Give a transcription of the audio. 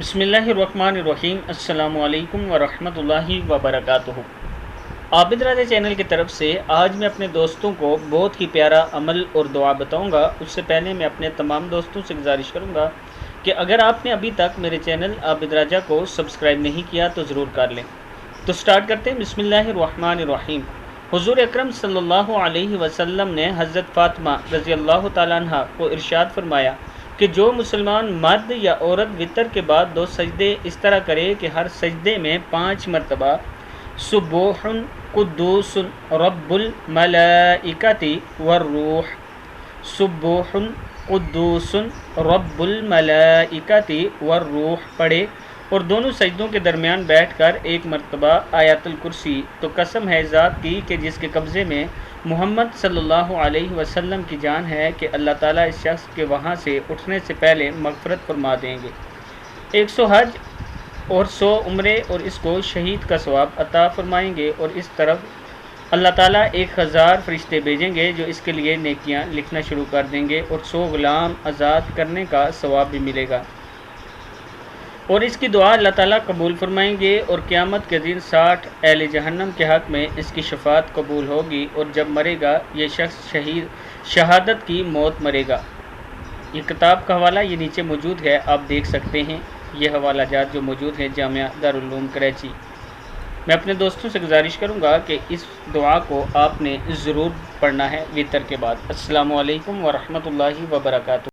बिस्मिल्लाहिर्रहमानिर्रहीम। अस्सलामु अलैकुम वरहमतुल्लाहि वबरकातुहू। आबिdraja चैनल की तरफ से आज मैं अपने दोस्तों को बहुत ही प्यारा अमल और दुआ बताऊंगा। उससे पहले मैं अपने तमाम दोस्तों से गुजारिश करूंगा कि अगर आपने अभी तक मेरे चैनल आबिdraja को सब्सक्राइब नहीं किया तो ज़रूर कर लें। तो स्टार्ट करते हैं। बिस्मिल्लाहिर्रहमानिर्रहीम। हुज़ूर अकरम सल्लल्लाहु अलैहि वसल्लम ने हज़रत फ़ातिमा रज़ी अल्लाह तआला अन्हा को इरशाद फरमाया कि जो मुसलमान मर्द या औरत वितर के बाद 2 सजदे इस तरह करे कि हर सजदे में 5 मरतबा सुब्बुहुन कुद्दूसुन रब्बुल मलाइकति वर्रूह, सुब्बुहुन कुद्दूसुन रब्बुल मलाइकति वर्रूह पढ़े और दोनों सजदों के दरमियान बैठकर 1 मरतबा आयतुल कुर्सी, तो कसम है ज़ात की कि जिसके कब्ज़े में मुहम्मद सल्लल्लाहु अलैहि वसल्लम की जान है कि अल्लाह ताला इस शख्स के वहाँ से उठने से पहले मग़फ़रत फरमा देंगे। 100 हज और 100 उम्रे और इसको शहीद का सवाब अता फरमाएंगे और इस तरफ अल्लाह ताला 1000 फरिश्ते भेजेंगे जो इसके लिए नेकियां लिखना शुरू कर देंगे और 100 ग़ुलाम आज़ाद करने का सवाब भी मिलेगा और इसकी दुआ अल्लाह ताला कबूल फरमाएंगे और क़यामत के दिन 60 अहले जहन्नम के हक़ में इसकी शफ़ाअत कबूल होगी और जब मरेगा ये शख्स शहादत की मौत मरेगा। ये किताब का हवाला ये नीचे मौजूद है, आप देख सकते हैं। ये हवाला जात जो मौजूद है जामिया दारुल उलूम कराची। मैं अपने दोस्तों से गुजारिश करूँगा कि इस दुआ को आपने ज़रूर पढ़ना है वितर के बाद। अस्सलामु अलैकुम वरहमतुल्लाहि वबरकातुहू।